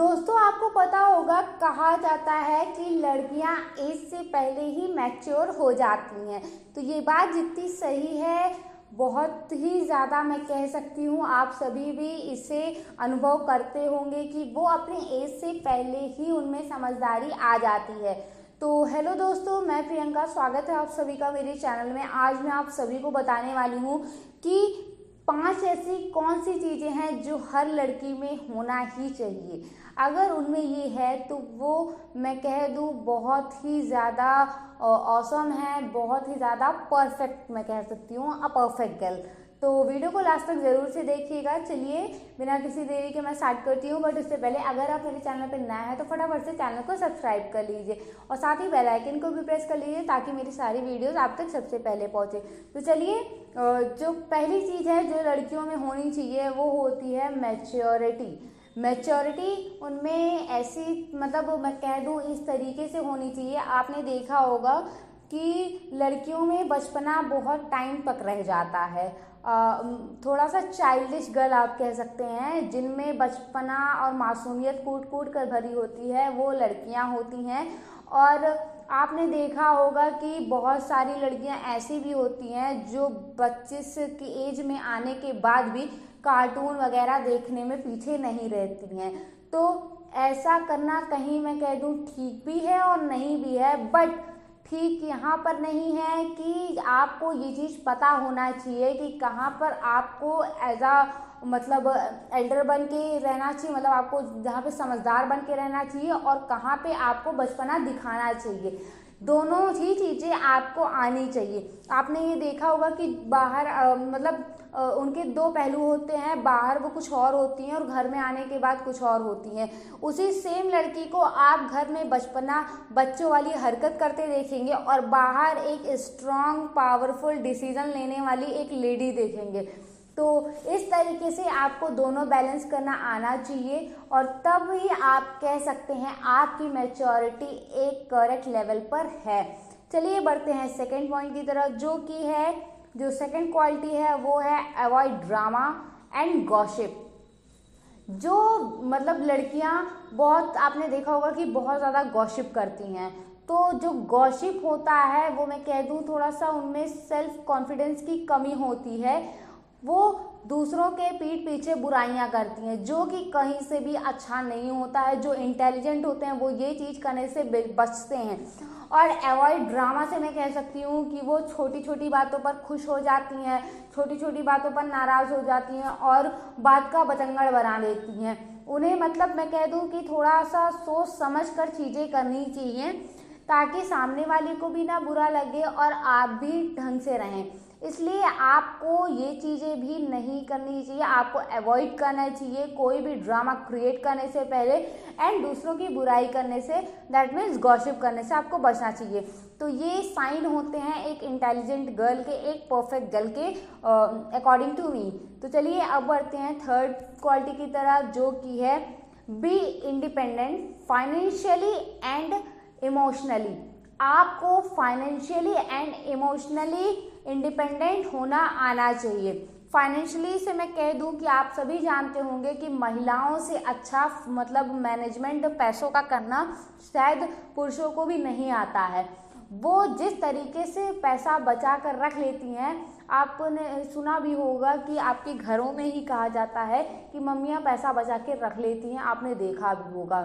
दोस्तों आपको पता होगा कहा जाता है कि लड़कियां एज से पहले ही मैच्योर हो जाती हैं। तो ये बात जितनी सही है बहुत ही ज़्यादा मैं कह सकती हूँ आप सभी भी इसे अनुभव करते होंगे कि वो अपने एज से पहले ही उनमें समझदारी आ जाती है। तो हेलो दोस्तों, मैं प्रियंका, स्वागत है आप सभी का मेरे चैनल में। आज मैं आप सभी को बताने वाली हूँ कि 5 ऐसी कौन सी चीज़ें हैं जो हर लड़की में होना ही चाहिए। अगर उनमें ये है तो वो मैं कह दूँ बहुत ही ज़्यादा ऑसम है, बहुत ही ज़्यादा परफेक्ट मैं कह सकती हूँ, अ परफेक्ट गर्ल। तो वीडियो को लास्ट तक ज़रूर से देखिएगा। चलिए बिना किसी देरी के मैं स्टार्ट करती हूँ, बट उससे पहले अगर आप मेरे चैनल पर नया है तो फटाफट से चैनल को सब्सक्राइब कर लीजिए और साथ ही बेल आइकन को भी प्रेस कर लीजिए ताकि मेरी सारी वीडियोस आप तक सबसे पहले पहुँचे। तो चलिए, जो पहली चीज़ है जो लड़कियों में होनी चाहिए वो होती है मैच्योरिटी। मैच्योरिटी उनमें ऐसी मतलब मैं कह दूँ इस तरीके से होनी चाहिए। आपने देखा होगा कि लड़कियों में बचपना बहुत टाइम तक रह जाता है। थोड़ा सा चाइल्डिश गर्ल आप कह सकते हैं, जिनमें बचपना और मासूमियत कूट कूट कर भरी होती है, वो लड़कियां होती हैं। और आपने देखा होगा कि बहुत सारी लड़कियां ऐसी भी होती हैं जो 25 की एज में आने के बाद भी कार्टून वगैरह देखने में पीछे नहीं रहती हैं। तो ऐसा करना कहीं मैं कह दूं ठीक भी है और नहीं भी है, बट ठीक यहाँ पर नहीं है कि आपको ये चीज़ पता होना चाहिए कि कहाँ पर आपको एज आ मतलब एल्डर बन के रहना चाहिए, मतलब आपको जहाँ पे समझदार बन के रहना चाहिए और कहाँ पे आपको बचपना दिखाना चाहिए। दोनों ही चीज़ें आपको आनी चाहिए। आपने ये देखा होगा कि बाहर उनके दो पहलू होते हैं, बाहर वो कुछ और होती हैं और घर में आने के बाद कुछ और होती हैं। उसी सेम लड़की को आप घर में बचपना बच्चों वाली हरकत करते देखेंगे और बाहर एक स्ट्रॉन्ग पावरफुल डिसीजन लेने वाली एक लेडी देखेंगे। तो इस तरीके से आपको दोनों बैलेंस करना आना चाहिए और तब ही आप कह सकते हैं आपकी मैच्योरिटी एक करेक्ट लेवल पर है। चलिए बढ़ते हैं सेकंड पॉइंट की तरफ, जो सेकंड क्वालिटी है वो है अवॉइड ड्रामा एंड गॉसिप। जो मतलब लड़कियां बहुत आपने देखा होगा कि बहुत ज़्यादा गॉसिप करती हैं। तो जो गॉसिप होता है वो मैं कह दूं थोड़ा सा उनमें सेल्फ कॉन्फिडेंस की कमी होती है। वो दूसरों के पीठ पीछे बुराइयां करती हैं, जो कि कहीं से भी अच्छा नहीं होता है। जो इंटेलिजेंट होते हैं वो ये चीज़ करने से बचते हैं। और अवॉइड ड्रामा से मैं कह सकती हूँ कि वो छोटी छोटी बातों पर खुश हो जाती हैं, छोटी छोटी बातों पर नाराज़ हो जाती हैं और बात का बतंगड़ बना देती हैं। उन्हें मतलब मैं कह दूँ कि थोड़ा सा सोच समझ कर चीज़ें करनी चाहिए ताकि सामने वाले को भी ना बुरा लगे और आप भी ढंग से रहें। इसलिए आपको ये चीज़ें भी नहीं करनी चाहिए, आपको अवॉइड करना चाहिए कोई भी ड्रामा क्रिएट करने से पहले एंड दूसरों की बुराई करने से, दैट मीन्स गॉसिप करने से आपको बचना चाहिए। तो ये साइन होते हैं एक इंटेलिजेंट गर्ल के, एक परफेक्ट गर्ल के अकॉर्डिंग टू मी। तो चलिए अब बढ़ते हैं थर्ड क्वालिटी की तरफ, जो कि है be independent financially and emotionally. आपको फाइनेंशियली एंड इमोशनली इंडिपेंडेंट होना आना चाहिए। फाइनेंशियली से मैं कह दूं कि आप सभी जानते होंगे कि महिलाओं से अच्छा मतलब मैनेजमेंट पैसों का करना शायद पुरुषों को भी नहीं आता है। वो जिस तरीके से पैसा बचा कर रख लेती हैं, आपने सुना भी होगा कि आपके घरों में ही कहा जाता है कि मम्मियाँ पैसा बचा के रख लेती हैं, आपने देखा भी होगा।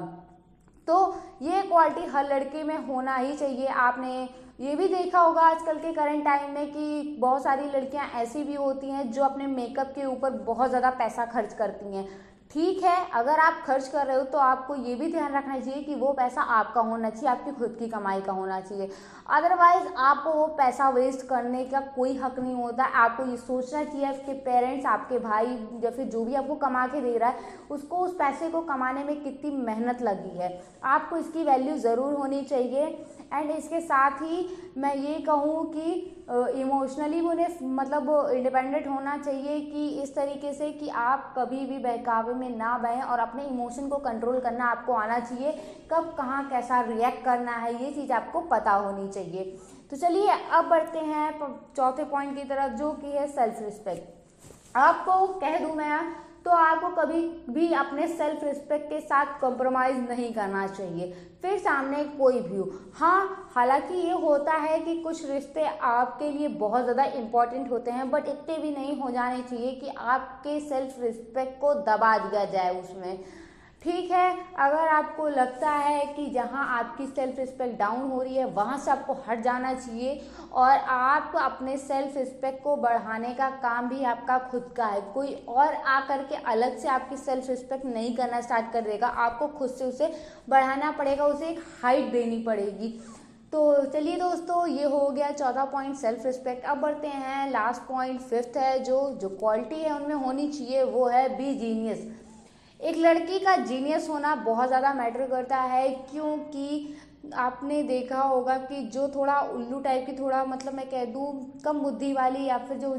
तो ये क्वालिटी हर लड़के में होना ही चाहिए। आपने ये भी देखा होगा आजकल के करंट टाइम में कि बहुत सारी लड़कियां ऐसी भी होती हैं जो अपने मेकअप के ऊपर बहुत ज़्यादा पैसा खर्च करती हैं। ठीक है, अगर आप खर्च कर रहे हो तो आपको ये भी ध्यान रखना चाहिए कि वो पैसा आपका होना चाहिए, आपकी खुद की कमाई का होना चाहिए। अदरवाइज आपको वो पैसा वेस्ट करने का कोई हक नहीं होता। आपको ये सोचना चाहिए आपके पेरेंट्स, आपके भाई या फिर जो भी आपको कमा के दे रहा है, उसको उस पैसे को कमाने में कितनी मेहनत लगी है, आपको इसकी वैल्यू ज़रूर होनी चाहिए। एंड इसके साथ ही मैं ये कहूँ कि इमोशनली उन्हें मतलब इंडिपेंडेंट होना चाहिए कि इस तरीके से कि आप कभी भी बहकावे में ना बहें और अपने इमोशन को कंट्रोल करना आपको आना चाहिए। कब कहाँ कैसा रिएक्ट करना है ये चीज़ आपको पता होनी चाहिए। तो चलिए अब बढ़ते हैं चौथे पॉइंट की तरफ, जो कि है सेल्फ रिस्पेक्ट। आपको कह दूँ मैं तो आपको कभी भी अपने सेल्फ रिस्पेक्ट के साथ कॉम्प्रोमाइज़ नहीं करना चाहिए, फिर सामने कोई भी हो। हाँ, हालांकि ये होता है कि कुछ रिश्ते आपके लिए बहुत ज़्यादा इम्पोर्टेंट होते हैं, बट इतने भी नहीं हो जाने चाहिए कि आपके सेल्फ रिस्पेक्ट को दबा दिया जाए उसमें। ठीक है, अगर आपको लगता है कि जहाँ आपकी सेल्फ रिस्पेक्ट डाउन हो रही है वहाँ से आपको हट जाना चाहिए, और आप अपने सेल्फ रिस्पेक्ट को बढ़ाने का काम भी आपका खुद का है। कोई और आकर के अलग से आपकी सेल्फ रिस्पेक्ट नहीं करना स्टार्ट कर देगा, आपको खुद से उसे बढ़ाना पड़ेगा, उसे एक हाइट देनी पड़ेगी। तो चलिए दोस्तों, ये हो गया चौथा पॉइंट, सेल्फ रिस्पेक्ट। अब बढ़ते हैं लास्ट पॉइंट, फिफ्थ है, जो क्वालिटी है उनमें होनी चाहिए, वो है बी जीनियस। एक लड़की का जीनियस होना बहुत ज़्यादा मैटर करता है, क्योंकि आपने देखा होगा कि जो थोड़ा उल्लू टाइप की, थोड़ा मतलब मैं कह दूँ कम बुद्धि वाली, या फिर जो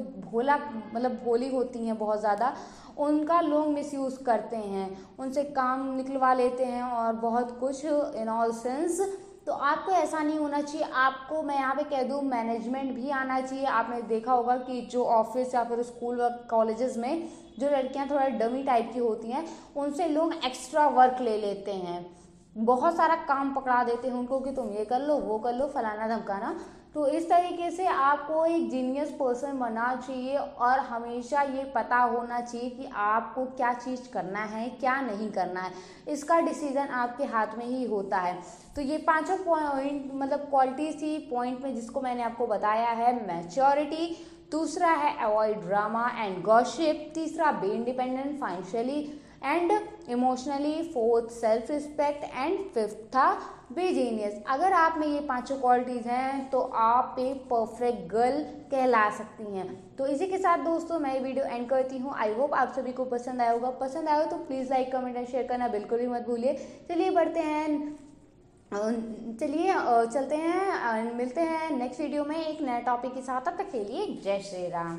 भोली होती हैं बहुत ज़्यादा, उनका लोग मिसयूज़ करते हैं, उनसे काम निकलवा लेते हैं और बहुत कुछ इन ऑल सेंस। तो आपको ऐसा नहीं होना चाहिए, आपको मैं यहाँ पे कह दूँ मैनेजमेंट भी आना चाहिए। आपने देखा होगा कि जो ऑफिस या फिर स्कूल व कॉलेजेस में जो लड़कियाँ थोड़ा डमी टाइप की होती हैं, उनसे लोग एक्स्ट्रा वर्क ले लेते हैं, बहुत सारा काम पकड़ा देते हैं उनको कि तुम ये कर लो, वो कर लो, फलाना धमकाना। तो इस तरीके से आपको एक जीनियस पर्सन बनना चाहिए, और हमेशा ये पता होना चाहिए कि आपको क्या चीज़ करना है, क्या नहीं करना है। इसका डिसीजन आपके हाथ में ही होता है। तो ये पांचों पॉइंट क्वालिटीज थी पॉइंट में, जिसको मैंने आपको बताया है। मैच्योरिटी, दूसरा है अवॉइड ड्रामा एंड गॉसिप, तीसरा be independent financially and emotionally, fourth self respect, and fifth था बी जीनियस। अगर आप में ये पांचों क्वालिटीज़ हैं तो आप एक परफेक्ट गर्ल कहला सकती हैं। तो इसी के साथ दोस्तों मैं ये वीडियो एंड करती हूँ। आई होप आप सभी को पसंद आया होगा। पसंद आया हो तो please like, comment and share करना बिल्कुल भी मत भूलिए। चलिए बढ़ते हैं, चलते हैं, मिलते हैं नेक्स्ट वीडियो में एक नए टॉपिक के साथ। तब तक के लिए जय श्री राम।